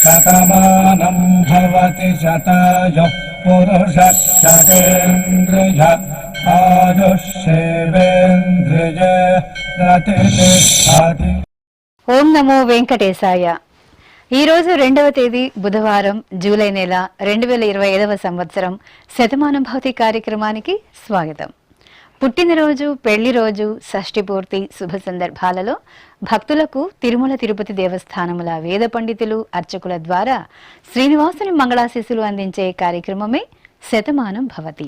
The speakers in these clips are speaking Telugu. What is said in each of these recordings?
శతమానం భవతి శతాయుః పురుషः శతేంద్రియ ఆయుష్యేవేంద్రియ ప్రతిష్ఠతి. ఓం నమో వెంకటేశాయ. ఈరోజు 2వ తేదీ బుధవారం, జూలై నెల 2025వ సంవత్సరం శతమానం భవతి కార్యక్రమానికి స్వాగతం. పుట్టినరోజు, పెళ్లి రోజు, షష్ఠి పూర్తి శుభ సందర్భాలలో భక్తులకు తిరుమల తిరుపతి దేవస్థానముల వేద పండితులు, అర్చకుల ద్వారా శ్రీనివాసుని మంగళాశీస్సులు అందించే కార్యక్రమమే శతమానం భవతి.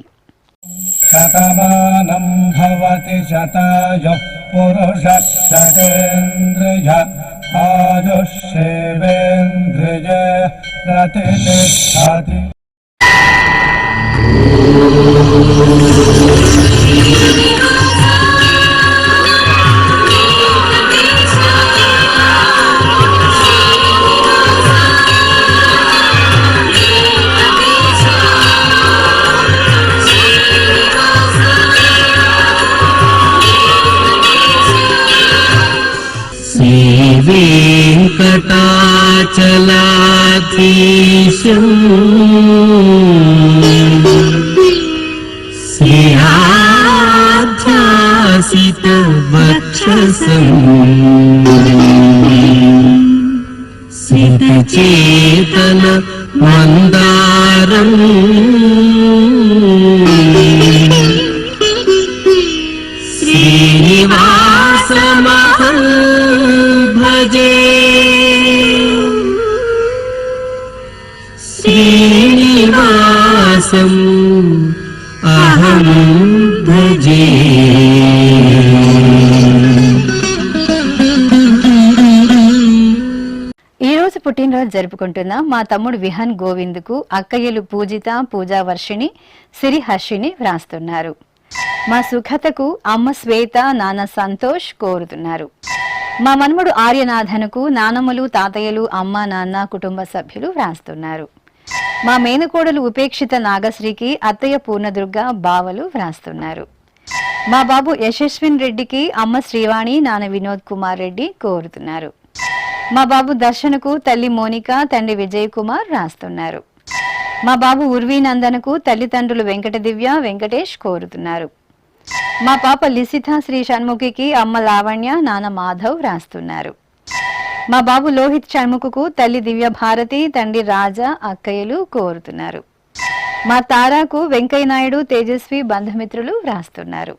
శతమానం భవతి శతాయుః పురుషः శతేంద్రియ ఆయుష్యేవేంద్రియ ప్రతిష్ఠతి. వెంకటాచలాధీశం శ్రీయాధ్యాసిత వక్షసం సిద్ధచేతన మందారం శ్రీనివాసమహం భజే. శ్రీనివాసం అహం భజే. ఈరోజు పుట్టినరోజు జరుపుకుంటున్న మా తమ్ముడు విహన్ గోవింద్కు అక్కయ్యలు పూజిత, పూజావర్షిణి, సిరిహర్షిని వ్రాస్తున్నారు. మా సుఖతకు అమ్మ శ్వేత, నాన్న సంతోష్ కోరుతున్నారు. మా మన్మడు ఆర్యనాథనుకు నానమ్మలు, తాతయ్యలు, అమ్మ, నాన్న, కుటుంబ సభ్యులు వ్రాస్తున్నారు. మా మేనకోడలు ఉపేక్షిత నాగశ్రీకి అత్తయ్య పూర్ణదుర్గ, బావలు వ్రాస్తున్నారు. మా బాబు యశస్విన్ రెడ్డికి అమ్మ శ్రీవాణి, నాన్న వినోద్ కుమార్ రెడ్డి కోరుతున్నారు. మా బాబు దర్శనకు తల్లి మోనిక, తండ్రి విజయ్ కుమార్ రాస్తున్నారు. మా బాబు ఉర్వీనందనకు తల్లిదండ్రులు వెంకట దివ్య, వెంకటేష్ కోరుతున్నారు. మా పాప లిసిత శ్రీ షణ్ముఖికి అమ్మ లావణ్య, నాన్న మాధవ్ రాస్తున్నారు. మా బాబు లోహిత్ షణ్ముఖకు తల్లి దివ్య భారతి, తండ్రి రాజా, అక్కయ్యలు కోరుతున్నారు. మా తారాకు వెంకయ్య నాయుడు, తేజస్వి, బంధుమిత్రులు వ్రాస్తున్నారు.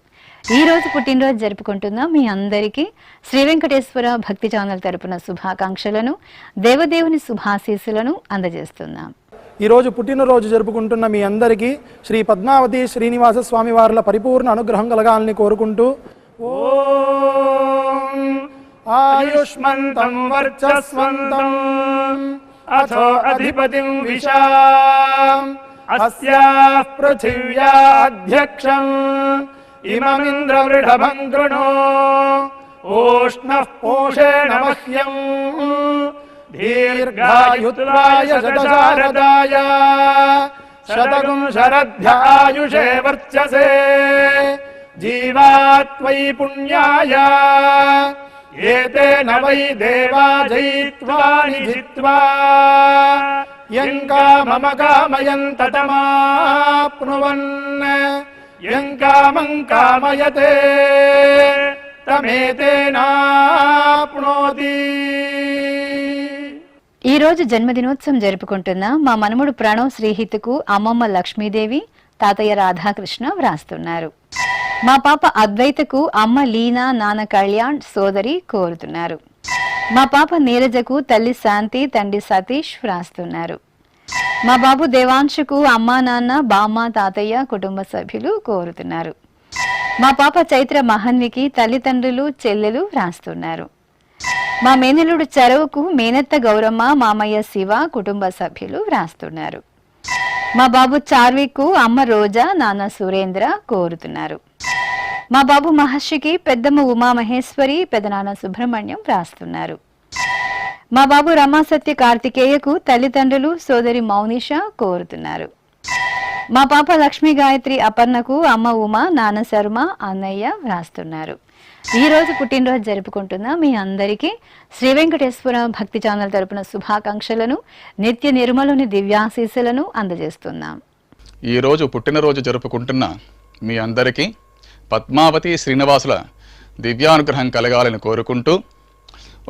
ఈ రోజు పుట్టినరోజు జరుపుకుంటున్న మీ అందరికీ శ్రీ వెంకటేశ్వర భక్తి ఛానల్ తరపున శుభాకాంక్షలను, దేవదేవుని శుభాశీస్సులను అందజేస్తున్నాం. ఈరోజు పుట్టినరోజు జరుపుకుంటున్న మీ అందరికీ శ్రీ పద్మావతి శ్రీనివాస స్వామి వారుల పరిపూర్ణ అనుగ్రహం కలగాలని కోరుకుంటూ ఓం ఆయుష్మంతం వర్చస్వంతం అథో అధిపతిం విశాం అస్యాః పృథివ్యాధ్యక్షం ఇమమింద్రవృఢభం కృణో ఓష్ణః పోషేణ మహ్యం దీర్ఘాయుత్వాయ శతశారదాయ శతగుం శరధ్యాయుషే వర్చసే జీవాత్వై పుణ్యాయ ఏతేన వై దేవా జయిత్వాని జిత్వా యం కామమ కామయంత తమాప్నువన్ యం కామం కామయతే తమేతేనాప్నోతి. ఈ రోజు జన్మదినోత్సవం జరుపుకుంటున్న మా మనముడు ప్రణవ్ శ్రీహిత్కు అమ్మమ్మ లక్ష్మీదేవి, తాతయ్య రాధాకృష్ణ వ్రాస్తున్నారు. మా పాప అద్వైతకు అమ్మ లీనా, నాన్న కళ్యాణ్, సోదరి కోరుతున్నారు. మా పాప నీరజకు తల్లి శాంతి, తండ్రి సతీష్ వ్రాస్తున్నారు. మా బాబు దేవాంశుకు అమ్మ, నాన్న, బామ్మ, తాతయ్య, కుటుంబ సభ్యులు కోరుతున్నారు. మా పాప చైత్ర మహన్వికి తల్లిదండ్రులు, చెల్లెలు వ్రాస్తున్నారు. మా మేనలుడు చరవుకు మేనత్త గౌరమ్మ, మామయ్య శివ, కుటుంబ సభ్యులు వ్రాస్తున్నారు. మా బాబు చార్వికు అమ్మ రోజా, నాన్న సురేంద్ర కోరుతున్నారు. మా బాబు మహర్షికి పెద్దమ్మ ఉమామహేశ్వరి, పెదనాన్న సుబ్రహ్మణ్యం వ్రాస్తున్నారు. మా బాబు రమాసత్య కార్తికేయకు తల్లిదండ్రులు, సోదరి మౌనిష కోరుతున్నారు. మా పాప లక్ష్మీ గాయత్రి అపర్ణకు అమ్మ ఉమా, నాన్న శర్మ, అన్నయ్య వ్రాస్తున్నారు. ఈ రోజు పుట్టినరోజు జరుపుకుంటున్న మీ అందరికీ శ్రీ వెంకటేశ్వర భక్తి ఛానల్ తరపున శుభాకాంక్షలను, నిత్య నిర్మలుని దివ్యాశీస్సులను అందజేస్తున్నాం. ఈ రోజు పుట్టినరోజు జరుపుకుంటున్న మీ అందరికీ పద్మావతి శ్రీనివాసుల దివ్యానుగ్రహం కలగాలని కోరుకుంటూ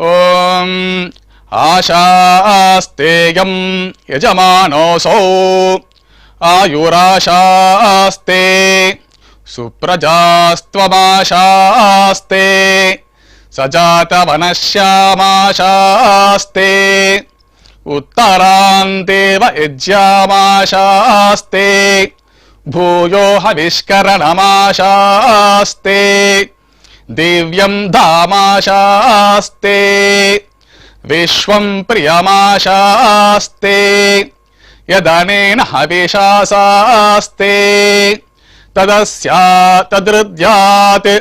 ఓం ఆశాస్తేయం యజమానోసౌ ఆయురాశాస్తే సుప్రజాస్త్వమాశాస్తే సజాతవనశ్యామాశాస్తే ఉత్తరాంతేవ యజ్యామాశాస్తే భూయో హవిష్కరణమాశాస్తే దివ్యం ధామాశాస్తే విశ్వం ప్రియమాశాస్తే యదనేన హవిషాసాస్తే తదృద్యాత్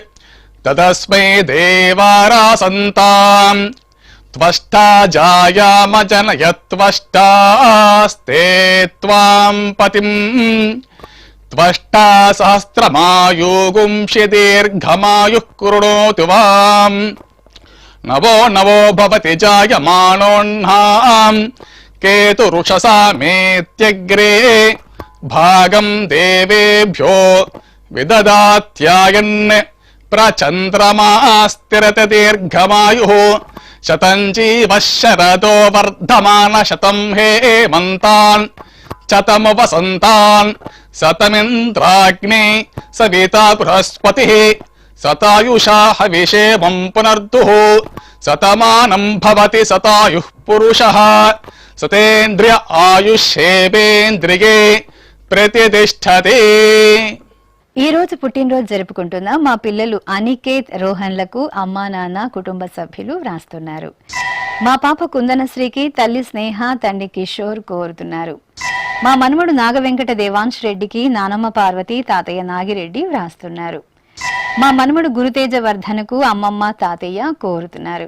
తదస్మై దేవారాసంతాం త్వష్టా జాయామజనయత్వష్టాస్తే త్వాం పతిం త్వష్టా సహస్రమాయుగుంషి దీర్ఘమాయుః కృణోతు వాం నవో నవో భవతి జాయమానోన్హాం కేతురుషసామేత్యగ్రే భాగం దేవేభ్యో విదదాత్యాయన్ ప్రచంద్రమాస్తిరత దీర్ఘమాయుః శతం జీవ శరదో వర్ధమాన శతం హేమంతాన్ శతం వసంతాన్ శతమింద్రాగ్ని సవితా బృహస్పతిః శతాయుషా హవిషేమం పునర్దుః శతమానం భవతి శతాయుః పురుషః శతేంద్రియ ఆయుష్యేవేంద్రియే ప్రతిష్ఠతే. ఈ రోజు పుట్టినరోజు జరుపుకుంటున్న మా పిల్లలు అనికేత్, రోహన్లకు అమ్మా నాన్న కుటుంబ సభ్యులు వ్రాస్తున్నారు. మా పాప కుందనశ్రీకి తల్లి స్నేహ, తండ్రి కిషోర్ కోరుతున్నారు. మా మనవడు నాగవెంకట దేవాంశ్ రెడ్డికి నానమ్మ పార్వతి, తాతయ్య నాగిరెడ్డి వ్రాస్తున్నారు. మా మనవడు గురుతేజ వర్ధనకు అమ్మమ్మ, తాతయ్య కోరుతున్నారు.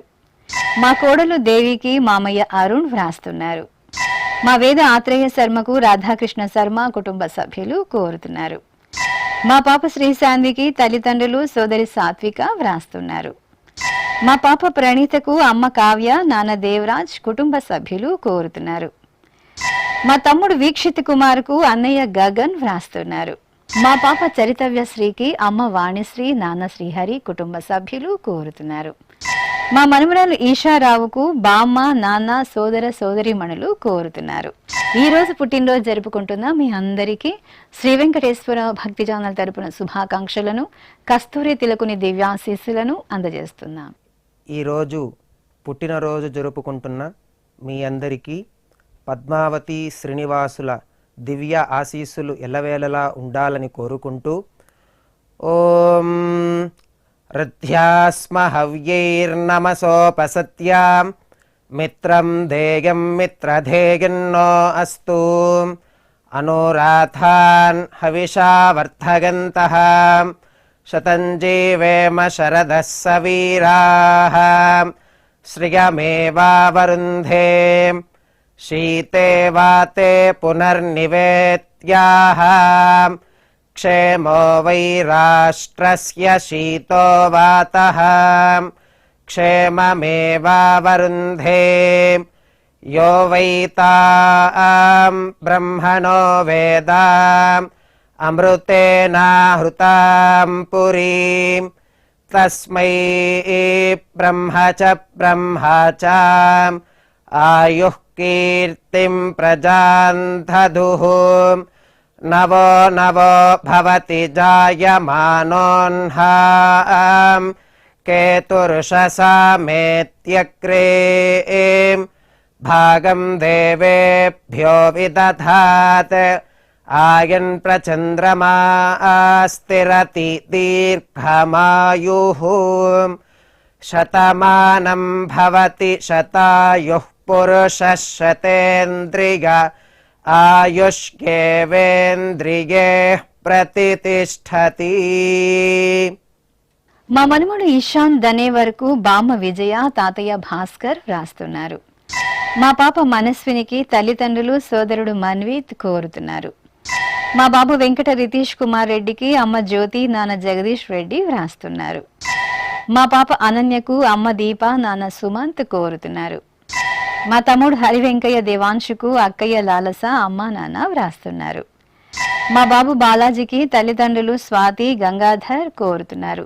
మా కోడలు దేవికి మామయ్య అరుణ్ వ్రాస్తున్నారు. మా వేద ఆత్రేయ శర్మకు రాధాకృష్ణ శర్మ కుటుంబ సభ్యులు కోరుతున్నారు. మా పాప శ్రీశాంతికి తల్లిదండ్రులు, సోదరి సాత్విక వ్రాస్తున్నారు. మా పాప ప్రణీతకు అమ్మ కావ్య, నాన్న దేవరాజ్ కుటుంబ సభ్యులు కోరుతున్నారు. మా తమ్ముడు వీక్షిత్ కుమార్కు అన్నయ్య గగన్ వ్రాస్తున్నారు. మా పాప చరితవ్య శ్రీకి అమ్మ వాణిశ్రీ, నాన్న శ్రీహరి కుటుంబ సభ్యులు కోరుతున్నారు. మా మనవరాలు ఈషారావుకు బామ్మ, నాన్న, సోదర సోదరీమణులు కోరుతున్నారు. ఈ రోజు పుట్టినరోజు జరుపుకుంటున్న మీ అందరికీ శ్రీ వెంకటేశ్వర భక్తి ఛానల్ తరపున శుభాకాంక్షలను, కస్తూరి తిలకుని దివ్యాశీస్సులను అందజేస్తున్నాం. ఈరోజు పుట్టినరోజు జరుపుకుంటున్న మీ అందరికీ పద్మావతి శ్రీనివాసుల దివ్య ఆశీస్సులు ఎల్లవేళలా ఉండాలని కోరుకుంటూ ఓం రథ్యాస్మ హవ్యైర్నమసోపసత్యాం మిత్రం ధేయం మిత్రధేయన్నో అస్తు అనురాధాన్ హవిషా వర్ధగంతః శతం జీవేమ శరదః సవీరాః శ్రియమేవావరుంధే శీతే వాతే పునర్నివేత్యాః క్షేమో వై రాష్ట్రస్య శీతో వాతః క్షేమమేవావరుంధే యో వై తాం బ్రహ్మణో వేదాం అమృతేనాహృతాం పురీం తస్మై బ్రహ్మ చ ఆయుః కీర్తిం ప్రజాం దదుః నవో నవో భవతి జాయమానోన్హాం కేతుర్షసామేత్యగ్రే భాగం దేవేభ్యో విదధాత్ ఆయన్ ప్రచంద్రమాస్తిరతి దీర్ఘమాయుః శతమానం భవతి శతాయుః పురుషః శతేంద్రియ ఆయుష్యేవేంద్రియే ప్రతిష్ఠతి. మా మనుమడు ఇషాన్ దనే వరకు బామ్మ విజయ, తాతయ్య భాస్కర్ వ్రాస్తున్నారు. మా పాప మనస్వినికి తల్లిదండ్రులు, సోదరుడు మన్వీత్ కోరుతున్నారు. మా బాబు వెంకట రితీష్ కుమార్ రెడ్డికి అమ్మ జ్యోతి, నాన్న జగదీష్ రెడ్డి వ్రాస్తున్నారు. మా పాప అనన్యకు అమ్మ దీప నాన్న సుమంత్ కోరుతున్నారు. మా తమ్ముడు హరి వెంకయ్య దేవాంశుకు అక్కయ్య లాలస అమ్మ నాన్న వ్రాస్తున్నారు. మా బాబు బాలాజీకి తల్లిదండ్రులు స్వాతి గంగాధర్ కోరుతున్నారు.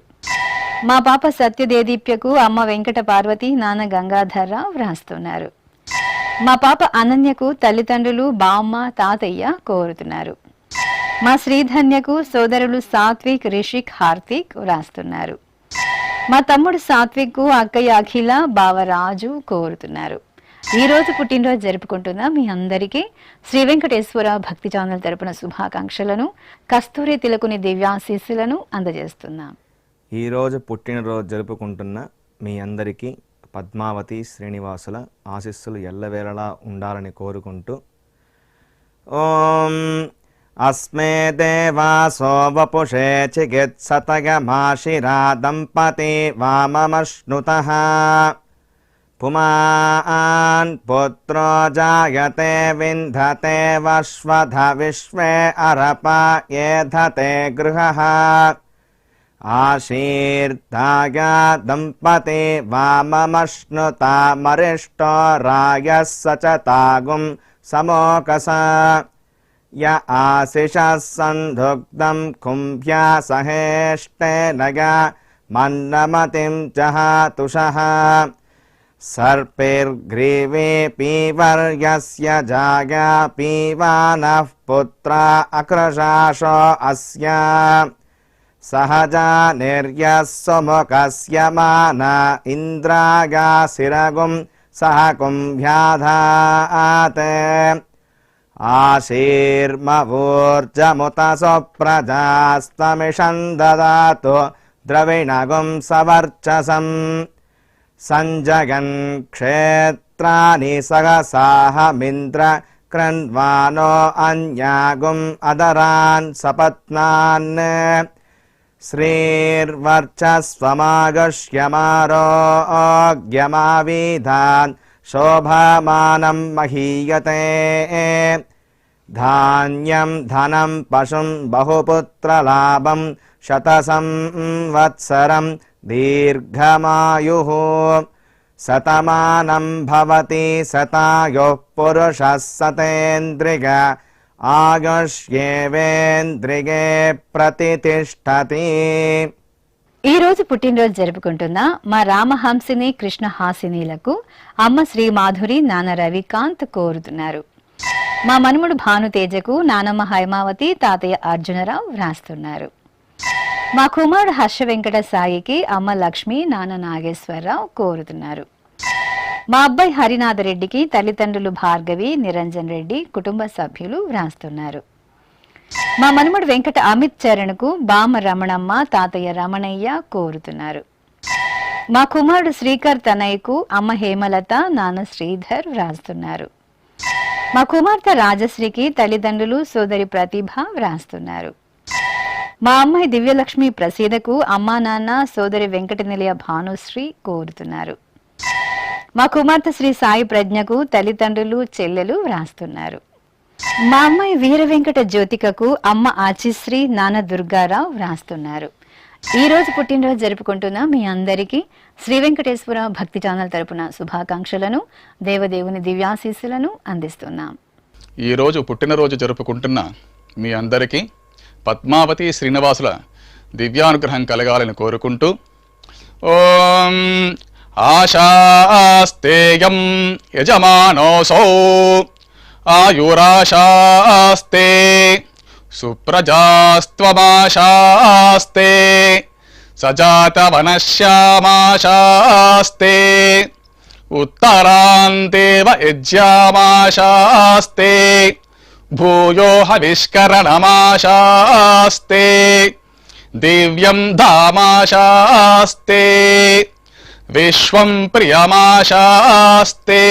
మా పాప సత్యదేదీప్యకు అమ్మ వెంకట పార్వతి నాన్న గంగాధర్రావు వ్రాస్తున్నారు. మా పాప అనన్యకు తల్లిదండ్రులు బామ్మ తాతయ్య కోరుతున్నారు. మా శ్రీధన్యకు సోదరులు సాత్విక్ రిషిక్ హార్దిక్ వ్రాస్తున్నారు. మా తమ్ముడు సాత్విక్ కు అక్కయ్య అఖిల బావరాజు కోరుతున్నారు. ఈ రోజు పుట్టినరోజు జరుపుకుంటున్న మీ అందరికీ శ్రీ వెంకటేశ్వర భక్తి ఛానల్ తరపున శుభాకాంక్షలను, కస్తూరి తిలకుని దివ్యాశీస్సులను అందజేస్తున్నాం. ఈరోజు పుట్టినరోజు జరుపుకుంటున్న మీ అందరికీ పద్మావతి శ్రీనివాసుల ఆశీస్సులు ఎల్లవేళలా ఉండాలని కోరుకుంటూ ఓం అస్మే దేవాసో వపుషే చికిత్సతయమాశిరా దంపతి వామమశ్నుతః పుమాన్ పుత్రో జాయతే వింధతే వశ్వధ విశ్వే అరప ఏధతే గృహః ఆశీర్దాయ దంపతి వామమశ్నుతామరిష్టో రాయः సచతాగుం సమోకస య ఆశిషः సంధుగ్ధం కుంభ్యా సహేష్టేనయ మన్నమతిం జహాతుషః సర్పైర్గ్రీవే పీవర్యస్య జాయా పీవానః పుత్రా అక్రశాశో అస్య సహజా నిర్యస్సుముఖస్య మాన ఇంద్రాగాసిరగుం సహ కుంభ్యాధాత్ ఆశీర్మవూర్జముత సుప్రజాస్తమిషం దదాతు ద్రవిణగుం సవర్చసం సంజగన్ క్షేత్రాని సహసాహమింద్ర క్రన్వానో అన్యాగుం అదరాన్ సపత్నాన్ శ్రీర్వర్చస్వమాగశ్యమారోగ్యమావిధాన్ శోభమానం మహీయతే ధాన్యం ధనం పశుం బహుపుత్రలాభం శతసంవత్సరం దీర్ఘమాయుః శతమానం భవతి శతాయుః పురుషः శతేంద్రియ ఆయుష్యేవేంద్రియే ప్రతితిష్ఠతి. ఈ రోజు పుట్టినరోజు జరుపుకుంటున్న మా రామహంసిని కృష్ణహాసినీలకు అమ్మ శ్రీ మాధురి నాన్న రవికాంత్ కోరుతున్నారు. మా మనుమడు భానుతేజకు నానమ్మ హైమావతి తాతయ్య అర్జునరావు వ్రాస్తున్నారు. మా కుమారుడు హర్ష వెంకట సాయికి అమ్మ లక్ష్మి నాన్న నాగేశ్వరరావు కోరుతున్నారు. మా అబ్బాయి హరినాథరెడ్డికి తల్లిదండ్రులు భార్గవి నిరంజన్ రెడ్డి కుటుంబ సభ్యులు వ్రాస్తున్నారు. మా మనుమడు వెంకట అమిత్ చరణ్కు బామ రమణమ్మ తాతయ్య రమణయ్య కోరుతున్నారు. మా కుమారుడు శ్రీకర్ తనయ్యకు అమ్మ హేమలత నాన్న శ్రీధర్ వ్రాస్తున్నారు. మా కుమార్తె రాజశ్రీకి తల్లిదండ్రులు సోదరి ప్రతిభ వ్రాస్తున్నారు. మా అమ్మాయి దివ్యలక్ష్మి ప్రసీదకు అమ్మా నాన్న సోదరి వెంకట నిలయ భానుశ్రీ కోరుతున్నారు. మా కుమార్తె శ్రీ సాయి ప్రజ్ఞకు తల్లిదండ్రులు చెల్లెలు వ్రాస్తున్నారు. మా అమ్మాయి వీర వెంకట జ్యోతికకు అమ్మ ఆచిశ్రీ నాన్న దుర్గారావు వ్రాస్తున్నారు. ఈ రోజు పుట్టినరోజు జరుపుకుంటున్న మీ అందరికీ శ్రీ వెంకటేశ్వర భక్తి ఛానల్ తరపున శుభాకాంక్షలను, దేవదేవుని దివ్యాశీస్సులను అందిస్తున్నాం. ఈ రోజు పుట్టినరోజు జరుపుకుంటున్న మీ అందరికీ పద్మావతి శ్రీనివాసుల దివ్యానుగ్రహం కలగాలని కోరుకుంటూ ఓం ఆశాస్తేయం యజమానోసౌ ఆయురాశాస్తే సుప్రజాస్త్వమాశాస్తే సజాతవనశ్యామాశాస్తే ఉత్తరాంతేవ యజ్యామాశాస్తే భూయో హవిష్కరణమాశాస్తే దివ్యం ధామాశాస్తే విశ్వం ప్రియమాశాస్తే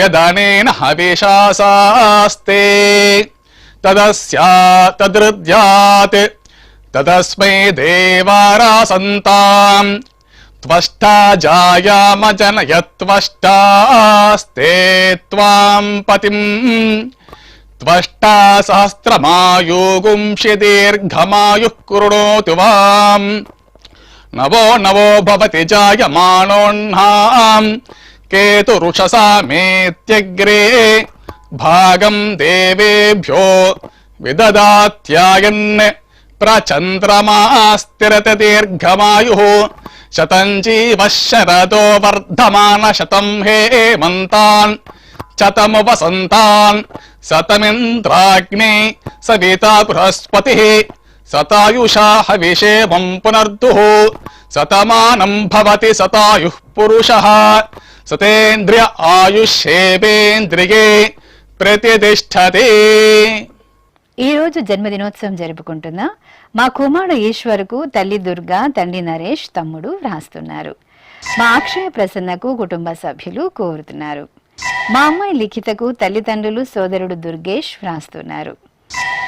యదనేన హవిషాసాస్తే తదృద్యాత్ తదస్మై దేవారాసంతాం త్వష్టా జాయామజనయత్వష్టాస్తే త్వాం పతిం త్వష్టా సహస్రమాయుగుంషి దీర్ఘమాయుః కృణోతు వాం నవో నవో భవతి జాయమానోన్నాం కేతురుషసామేత్యగ్రే భాగం దేవేభ్యో విదదాత్యాయన్ ప్రచంద్రమాస్థిరత దీర్ఘమాయుః శతం జీవః శరదో వర్ధమాన శతం హేమంతాన్ శతము వసంతాన్ శతమింద్రాగ్నే సవితా బృహస్పతిః శతాయుషా హవిషేమం పునర్దుః శతమానం భవతి శతాయుః పురుషః శతేంద్రియ ఆయుష్యేవేంద్రియే ప్రతిష్టతే. ఈ రోజు జన్మదినోత్సవం జరుపుకుంటున్న మా కుమారుడు ఈశ్వరుకు తల్లి దుర్గా, తండ్రి నరేష్, తమ్ముడు వ్రాస్తున్నారు. మా అక్షయ ప్రసన్నకు కుటుంబ సభ్యులు కోరుతున్నారు. మా అమ్మాయి లిఖితకు తల్లిదండ్రులు, సోదరుడు దుర్గేష్ వ్రాస్తున్నారు.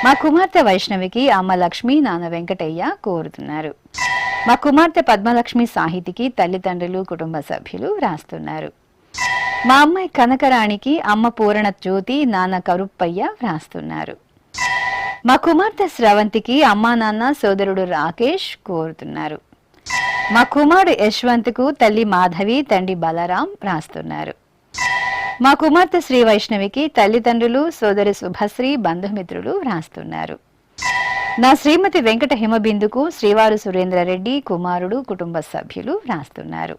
మా కుమార్తె వైష్ణవికి అమ్మ లక్ష్మి, నాన్న వెంకటయ్య కోరుతున్నారు. మా కుమార్తె పద్మలక్ష్మి సాహితికి తల్లిదండ్రులు, కుటుంబ సభ్యులు వ్రాస్తున్నారు. మా అమ్మాయి కనకరాణికి అమ్మ పూరణ జ్యోతి, నాన్న కరుప్పయ్య వ్రాస్తున్నారు. మా కుమార్తె స్రవంతికి అమ్మా, నాన్న, సోదరుడు రాకేష్ కోరుతున్నారు. మా కుమారుడు యశ్వంత్కు తల్లి మాధవి, తండ్రి బలరాం వ్రాస్తున్నారు. మా కుమార్తె శ్రీ వైష్ణవికి తల్లిదండ్రులు, సోదరి శుభశ్రీ, బంధుమిత్రులు వ్రాస్తున్నారు. నా శ్రీమతి వెంకట హిమబిందుకు శ్రీవారు సురేంద్రరెడ్డి, కుమారుడు, కుటుంబ సభ్యులు వ్రాస్తున్నారు.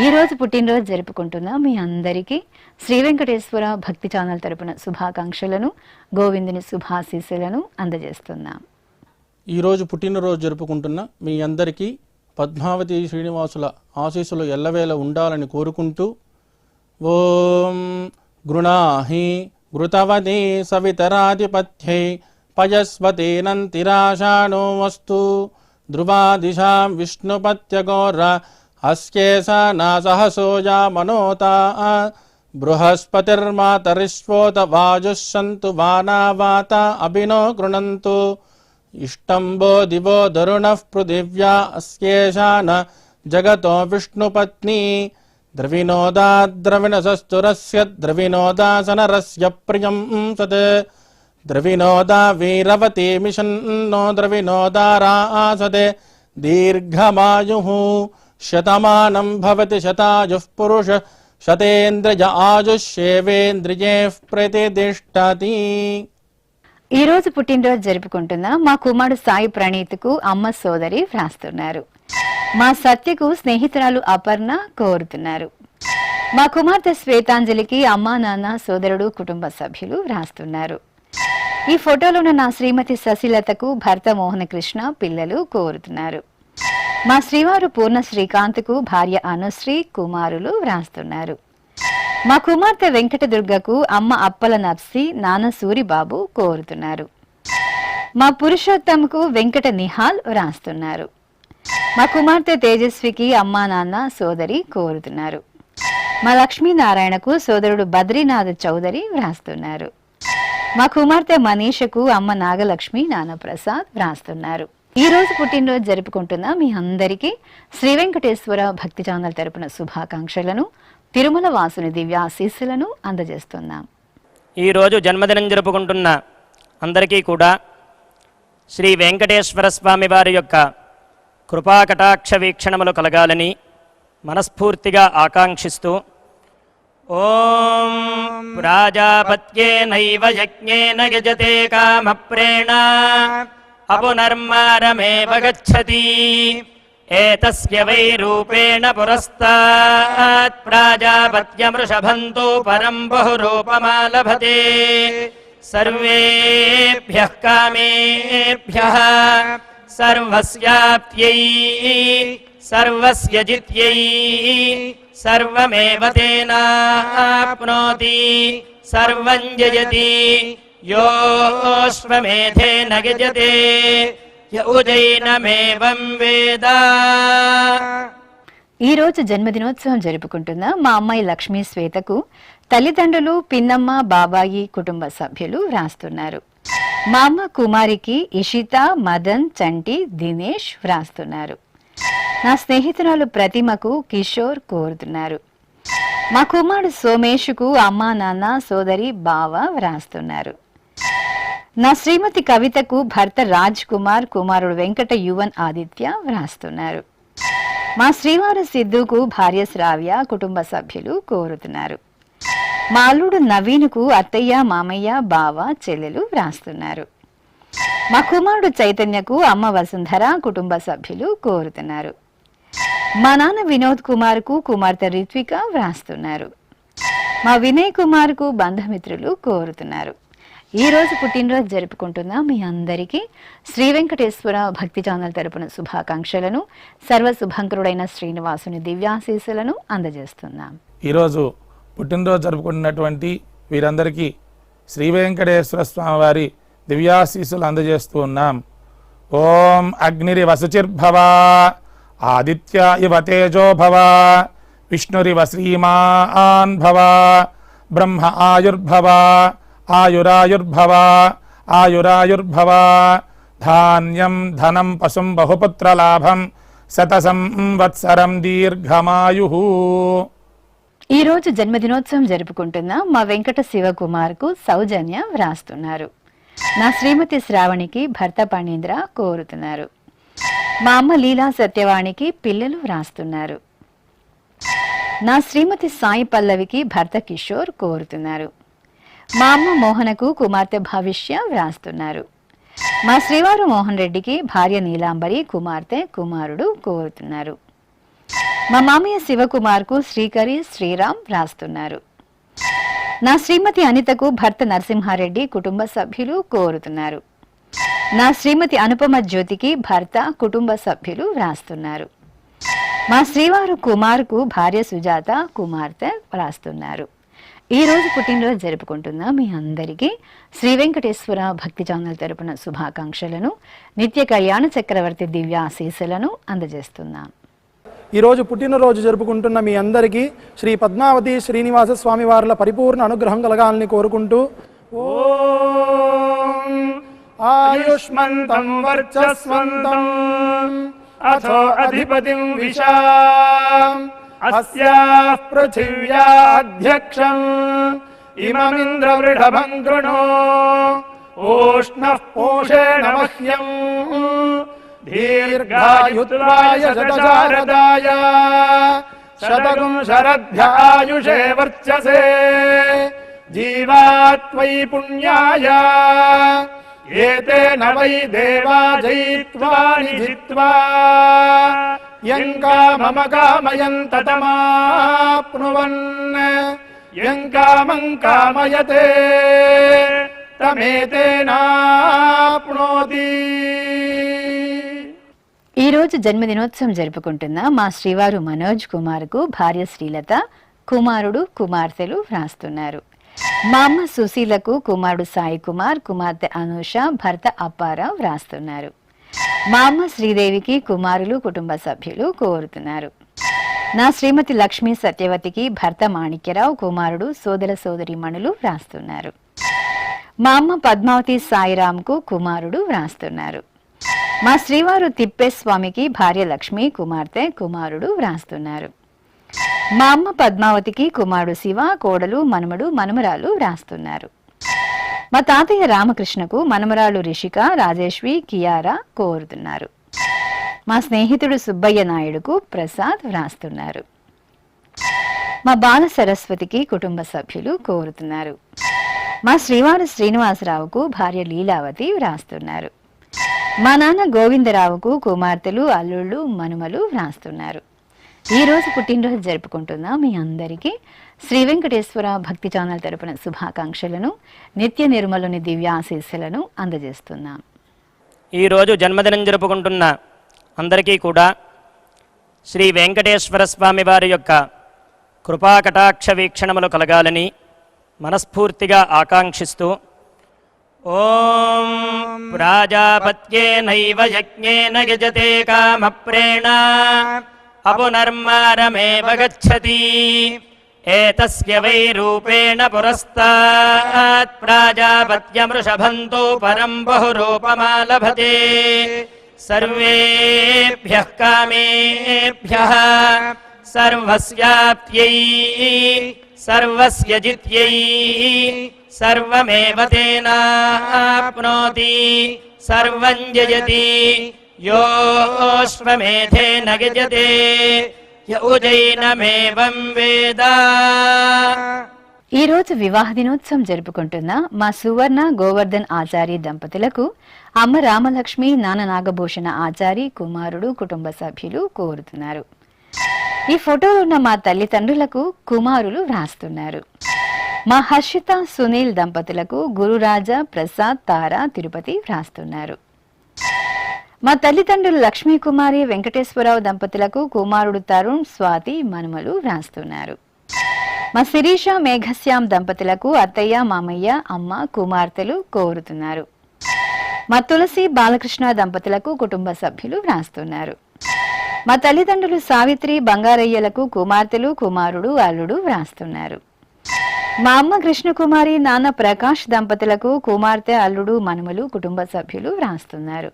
ఈ రోజు పుట్టినరోజు జరుపుకుంటున్న మీ అందరికీ శ్రీ వెంకటేశ్వర భక్తి ఛానల్ తరపున శుభాకాంక్షలను, గోవిందుని శుభాశీస్సులను అందజేస్తున్నాం. ఈరోజు పుట్టినరోజు జరుపుకుంటున్న మీ అందరికీ పద్మావతి శ్రీనివాసుల ఆశీస్సులు ఎల్లవేళ ఉండాలని కోరుకుంటూ ఓం గృణాహి ఘృతవతి సవితరాధిపత్యై పయస్వతేనంతిరాషాణో వస్తు ధ్రువాదిశాం విష్ణుపత్యగోర అస్యేషా నాసహసోజా మనోతా బృహస్పతిర్మాతరిష్వోత వాజుః సంతు వానావాత అభినో గృణంతు ఇష్టంబో దివో దరుణః పృథివ్యా అస్యేషా న జగతో విష్ణుపత్ని ద్రవినోదా ద్రవిణసస్తురస్య ద్రవినోదాసనరస్య ప్రియం సత్ ద్రవినోదా వీరవతి మిషన్నో ద్రవినోదారాసదే దీర్ఘమాయుః శతమానం భవతి శతాయుః పురుష శతేంద్రియ ఆయుష్యేవేంద్రియే ప్రతిష్టతి. ఈ రోజు పుట్టినరోజు జరుపుకుంటున్న మా కుమారుడు సాయి ప్రణీత్కు అమ్మ సోదరి వ్రాస్తున్నారు. మా సత్యకు స్నేహితురాలు అపర్ణ కోరుతున్నారు. మా కుమార్తె శ్వేతాంజలికి అమ్మా, నాన్న, సోదరుడు, కుటుంబ సభ్యులు వ్రాస్తున్నారు. ఈ ఫోటోలో ఉన్న నా శ్రీమతి శశిలతకు భర్త మోహనకృష్ణ, పిల్లలు కోరుతున్నారు. మా శ్రీవారు పూర్ణ శ్రీకాంత్కు భార్య అనుశ్రీ, కుమారులు వ్రాస్తున్నారు. మా కుమార్తె వెంకట దుర్గకు అమ్మ అప్పల నర్సి, నాన్న సూరిబాబు కోరుతున్నారు. మా పురుషోత్తమ్కు వెంకట నిహాల్ వ్రాస్తున్నారు. మా కుమార్తె తేజస్వికి అమ్మా, నాన్న, సోదరి కోరుతున్నారు. మా లక్ష్మీనారాయణకు సోదరుడు బద్రీనాథ్ చౌదరి వ్రాస్తున్నారు. మా కుమార్తె మనీషకు అమ్మ నాగలక్ష్మి, నాన్న ప్రసాద్ వ్రాస్తున్నారు. ఈ రోజు పుట్టినరోజు జరుపుకుంటున్న మీ అందరికీ శ్రీ వెంకటేశ్వర భక్తి ఛానల్ తరపున శుభాకాంక్షలను, తిరుమల వాసుని దివ్యాశీస్సులను అందజేస్తున్నాం. ఈరోజు జన్మదినం జరుపుకుంటున్న అందరికీ కూడా శ్రీ వెంకటేశ్వర స్వామి వారి యొక్క కృపాకటాక్ష వీక్షణములు కలగాలని మనస్ఫూర్తిగా ఆకాంక్షిస్తూ ఓం ప్రాజాపత్యేనైవ యజ్ఞేన యజతే కామప్రేణ అపునర్మారమేవ గచ్చతి ఏతస్య వై రూపేణ పురస్తాత్ ప్రాజాపత్యమృషభంతో పరం బహురూపమాలభతే సర్వేభ్యః కామేభ్యః సర్వస్యాప్త్యై సర్వస్య జిత్యై సర్వమేవ తేనాప్నోతి సర్వం జయతి యోష్వమేధేన గజతే యౌజైనమేవం వేద. ఈ రోజు జన్మదినోత్సవం జరుపుకుంటున్న మా అమ్మాయి లక్ష్మీ శ్వేతకు తల్లిదండ్రులు, పిన్నమ్మ, బాబాయి, కుటుంబ సభ్యులు వ్రాస్తున్నారు. మా అమ్మ కుమారికి ఇషిత, మదన్, చంటి, దినేష్ వ్రాస్తున్నారు. నా స్నేహితురాలు ప్రతిమకు కిషోర్ కోరుతున్నారు. మా కుమారుడు సోమేష్కు అమ్మా, నాన్న, సోదరి, బావ వ్రాస్తున్నారు. నా శ్రీమతి కవితకు భర్త రాజ్ కుమార్, కుమారుడు వెంకట యువన్ ఆదిత్య వ్రాస్తున్నారు. మా శ్రీవారు సిద్ధుకు భార్య శ్రావ్య కుటుంబ సభ్యులు కోరుతున్నారు. మా అల్లుడు నవీన్కు అత్తయ్య మామయ్య బావ చెల్లెలు వ్రాస్తున్నారు. మా కుమారుడు చైతన్యకు అమ్మ వసుంధర కుటుంబ సభ్యులు కోరుతున్నారు. మా నాన్న వినోద్ కుమార్కు కుమార్తె రిత్విక వ్రాస్తున్నారు. మా వినయ్ కుమార్కు బంధుమిత్రులు కోరుతున్నారు. ఈ రోజు పుట్టినరోజు జరుపుకుంటున్న మీ అందరికీ శ్రీ వెంకటేశ్వర భక్తి ఛానల్ తరపున శుభాకాంక్షలను, సర్వశుభంకరుడైన శ్రీనివాసుని దివ్యాశీస్సులను అందజేస్తున్నాం. ఈరోజు పుట్టినరోజు జరుపుకుంటున్నటువంటి వీరందరికీ శ్రీ వెంకటేశ్వర స్వామి వారి దివ్యాశీస్సులు అందజేస్తూ ఉన్నాం. ఓం అగ్నిరివ శుచిర్భవ, ఆదిత్య ఇవ తేజో భవ, విష్ణురివ శ్రీమాన్ భవ, బ్రహ్మ ఆయుర్భవ, ఆయురాయుర్భవ, ఆయురాయుర్భవ, ధాన్యం ధనం పశుం బహుపుత్రలాభం, శత సంవత్సరం దీర్ఘమాయుః. ఈ రోజు జన్మదినోత్సవం జరుపుకుంటున్న మా వెంకట శివకుమార్కు సౌజన్య వ్రాస్తున్నారు. నా శ్రీమతి శ్రావణికి భర్త పణీంద్ర కోరుతున్నారు. మా అమ్మ లీలా సత్యవాణికి పిల్లలు వ్రాస్తున్నారు. నా శ్రీమతి సాయి పల్లవికి భర్త కిషోర్ కోరుతున్నారు. మా అమ్మ మోహనకు కుమార్తె భవిష్య వ్రాస్తున్నారు. మా శ్రీవారు మోహన్ రెడ్డికి భార్య నీలాంబరి కుమార్తె కుమారుడు కోరుతున్నారు. మా మామయ్య శివకుమార్కు శ్రీకరి శ్రీరామ్ వ్రాస్తున్నారు. నా శ్రీమతి అనితకు భర్త నరసింహారెడ్డి కుటుంబ సభ్యులు కోరుతున్నారు. నా శ్రీమతి అనుపమ జ్యోతికి భర్త కుటుంబ సభ్యులు వ్రాస్తున్నారు. మా శ్రీవారు కుమార్కు భార్య సుజాత కుమార్తె వ్రాస్తున్నారు. ఈ రోజు పుట్టినరోజు జరుపుకుంటున్న మీ అందరికీ శ్రీ వెంకటేశ్వర భక్తి ఛానల్ తరపున శుభాకాంక్షలను, నిత్య కళ్యాణ చక్రవర్తి దివ్య ఆశీస్సులను అందజేస్తున్నాం. ఈరోజు పుట్టినరోజు జరుపుకుంటున్న మీ అందరికీ శ్రీ పద్మావతి శ్రీనివాస స్వామి వార్ల పరిపూర్ణ అనుగ్రహం కలగాలని కోరుకుంటూ ఓం ఆయుష్మంతం వర్చస్వంతం అథో అధిపతిం విశాం అస్యాః పృథివ్యా అధ్యక్షం ఇమమింద్రవృషభం కృణో ఓష్ణః పోషేణ మహ్యం దీర్ఘాయుత్వాయ శతశారదాయ శతగుం శరద్ధ్యాయుషే వర్చసే జీవాత్వై పుణ్యాయ ఏతేన వై దేవా జయిత్వాని జిత్వా యం కామమ కామయం తతమాప్నువన్ యం కామం కామయతే తమేతేనాప్నోతి. ఈ రోజు జన్మదినోత్సవం జరుపుకుంటున్న మా శ్రీవారు మనోజ్ కుమార్కు భార్య శ్రీలత కుమారుడు కుమార్తెలు వ్రాస్తున్నారు. మా అమ్మ సుశీలకు కుమారుడు సాయి కుమార్ కుమార్తె అనూష భర్త అప్పారావు వ్రాస్తున్నారు. మా అమ్మ శ్రీదేవికి కుమారులు కుటుంబ సభ్యులు కోరుతున్నారు. నా శ్రీమతి లక్ష్మీ సత్యవతికి భర్త మాణిక్యరావు కుమారుడు సోదర సోదరీమణులు వ్రాస్తున్నారు. మా అమ్మ పద్మావతి సాయిరాంకు కుమారుడు వ్రాస్తున్నారు. మా శ్రీవారు తిప్పేస్వామికి భార్య లక్ష్మి కుమార్తె కుమారుడు వ్రాస్తున్నారు. మా అమ్మ పద్మావతికి కుమారుడు శివ కోడలు మనుమడు మనుమరాలు వ్రాస్తున్నారు. మా తాతయ్య రామకృష్ణకు మనమరాలు రిషిక రాజేశ్వి కియారా కోరుతున్నారు. మా స్నేహితుడు సుబ్బయ్య నాయుడుకు ప్రసాద్ వ్రాస్తున్నారు. మా బాల సరస్వతికి కుటుంబ సభ్యులు కోరుతున్నారు. మా శ్రీవారు శ్రీనివాసరావుకు భార్య లీలావతి వ్రాస్తున్నారు. మా నాన్న గోవిందరావుకు కుమార్తెలు అల్లుళ్ళు మనుమలు వ్రాస్తున్నారు. ఈ రోజు పుట్టినరోజు జరుపుకుంటున్న మీ అందరికీ శ్రీ వెంకటేశ్వర భక్తి ఛానల్ తరపున శుభాకాంక్షలను, నిత్య నిర్మలుని దివ్య ఆశీస్సులను అందజేస్తున్నాం. ఈరోజు జన్మదినం జరుపుకుంటున్న అందరికీ కూడా శ్రీ వెంకటేశ్వర స్వామి వారి యొక్క కృపాకటాక్ష వీక్షణములు కలగాలని మనస్ఫూర్తిగా ఆకాంక్షిస్తూ ఓం ప్రాజాపత్యేనైవ యజ్ఞేన యజతే కామప్రేణ అపునర్మారమేవ గచ్చతి ఏతస్య వై రూపేణ పురస్తాత్ ప్రాజాపత్యమృషభంతో పరం బహురూపమాలభతే సర్వేభ్యః కామేభ్యః సర్వస్యాప్త్యై సర్వస్య జిత్యై సర్వమేవ తేనాప్నోతి సర్వం జయతి योऽश्वमेधेन यजते य उजैनमेवं वेद। ఈ రోజు వివాహ దినోత్సవం జరుపుకుంటున్న మా సువర్ణ గోవర్ధన్ ఆచారి దంపతులకు అమ్మ రామలక్ష్మి నాన్న నాగభూషణ ఆచారి కుమారుడు కుటుంబ సభ్యులు కోరుతున్నారు. ఈ ఫోటోలో ఉన్న మా తల్లిదండ్రులకు కుమారులు వ్రాస్తున్నారు. మా హర్షిత సునీల్ దంపతులకు గురురాజ ప్రసాద్ తారా తిరుపతి వ్రాస్తున్నారు. మా తల్లిదండ్రులు లక్ష్మీ కుమారి వెంకటేశ్వరరావు దంపతులకు కుమారుడు తరుణ్ స్వాతి మనుమలు వ్రాస్తున్నారు. మా శిరీష మేఘశ్యామ్ దంపతులకు అత్తయ్య మామయ్య అమ్మ కుమార్తెలు కోరుతున్నారు. మా తులసి బాలకృష్ణ దంపతులకు కుటుంబ సభ్యులు వ్రాస్తున్నారు. మా తల్లిదండ్రులు సావిత్రి బంగారయ్యలకు కుమార్తెలు కుమారుడు అల్లుడు వ్రాస్తున్నారు. మా అమ్మ కృష్ణకుమారి నాన్న ప్రకాష్ దంపతులకు కుమార్తె అల్లుడు మనుమలు కుటుంబ సభ్యులు వ్రాస్తున్నారు.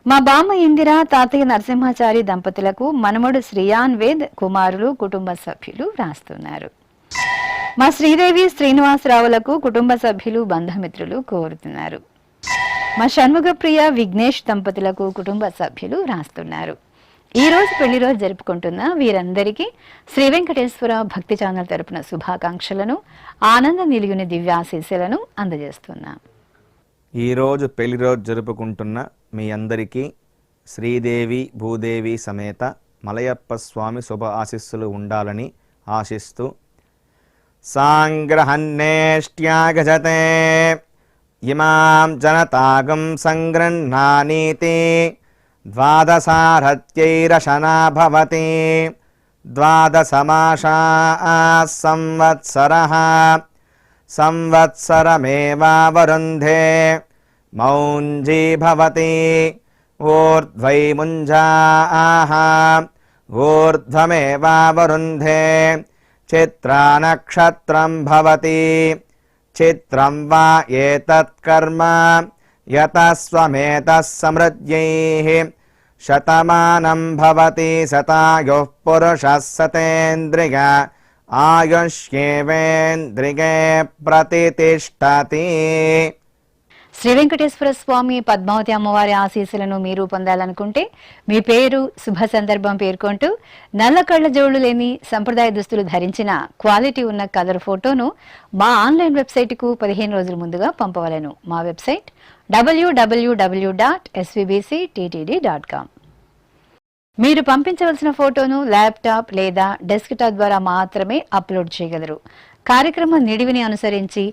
మా బామ్మ ఇందిర తాతయ్య నరసింహాచారి దంపతులకు మనుమడు శ్రీయాన్ వేద్ కుమారులు కుటుంబ సభ్యులు వ్రాస్తున్నారు. మా శ్రీదేవి శ్రీనివాసరావులకు కుటుంబ సభ్యులు బంధుమిత్రులు కోరుతున్నారు. మా షణ్ముఖప్రియ విఘ్నేష్ దంపతులకు కుటుంబ సభ్యులు వ్రాస్తున్నారు. ఈ రోజు పెళ్లి రోజు జరుపుకుంటున్న వీరందరికీ శ్రీ వెంకటేశ్వర భక్తి ఛానల్ తరపున శుభాకాంక్షలను ఆనంద నిలిగిన దివ్యాశీస్సులను అందజేస్తున్నాం. ఈరోజు పెళ్లి రోజు జరుపుకుంటున్న మీ అందరికీ శ్రీదేవి భూదేవి సమేత మలయప్ప స్వామి శుభ ఆశీస్సులు ఉండాలని ఆశిస్తూ సాంగ్రహన్నేష్ట్యాగజతే ఇమాం జనతాగం సంగృహ్ణానీతి ద్వాదశారథ్యైరశనా భవతి ద్వాదశమాసా సంవత్సరః సంవత్సరమేవావరుంధే మౌంజీ భవతి ఊర్ధ్వైముంజాః ఊర్ధ్వమేవావరుంధే చిత్రా నక్షత్రం భవతి చిత్రం వా ఏతత్ కర్మ యతస్వమేతః సమృద్ధ్యైః శతమానం భవతి శతాయుః పురుషः శతేంద్రియ ఆయుష్యేవేంద్రిగే ప్రతితిష్టతి. శ్రీ వెంకటేశ్వర స్వామి పద్మావతి అమ్మవారి ఆశీస్సులను మీరు పొందాలనుకుంటే మీ పేరు శుభ సందర్భం పేర్కొంటూ నల్ల కళ్ళ జోళ్లు లేని సంప్రదాయ దుస్తులు ధరించిన క్వాలిటీ ఉన్న కలర్ ఫోటోను మా ఆన్లైన్ వెబ్సైట్కు 15 రోజుల ముందుగా పంపవలెను. మా వెబ్సైట్ www.svbcttd.com. మీరు పంపించవలసిన ఫోటోను ల్యాప్టాప్ లేదా డెస్క్టాప్ ద్వారా మాత్రమే అప్లోడ్ చేయగలరు. కార్యక్రమ నిడివిని అనుసరించి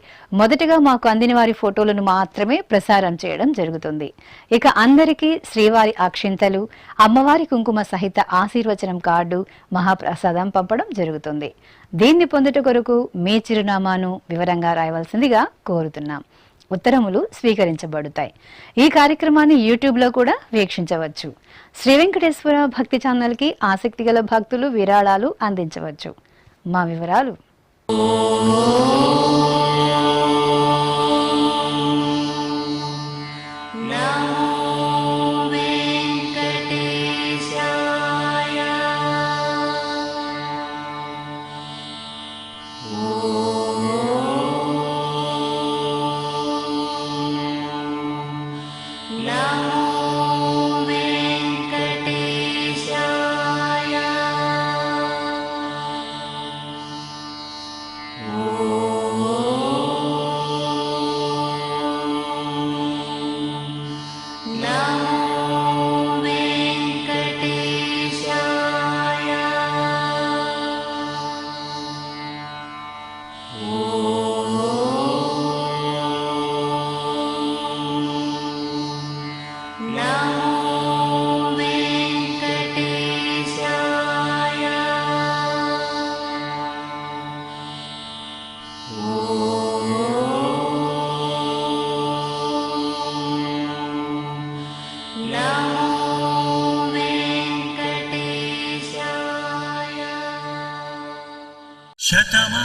మొదటగా మాకు అందిన వారి ఫోటోలను మాత్రమే ప్రసారం చేయడం జరుగుతుంది. ఇక అందరికీ శ్రీవారి అక్షింతలు అమ్మవారి కుంకుమ సహిత ఆశీర్వచనం కార్డు మహాప్రసాదం పంపడం జరుగుతుంది. దీన్ని పొందుట కొరకు మీ చిరునామాను వివరంగా రాయవలసిందిగా కోరుతున్నాం. ఉత్తరములు స్వీకరించబడతాయి. ఈ కార్యక్రమాన్ని యూట్యూబ్లో కూడా వీక్షించవచ్చు. శ్రీ వెంకటేశ్వర భక్తి ఛానల్కి ఆసక్తి గల భక్తులు విరాళాలు అందించవచ్చు. మా వివరాలు శతమా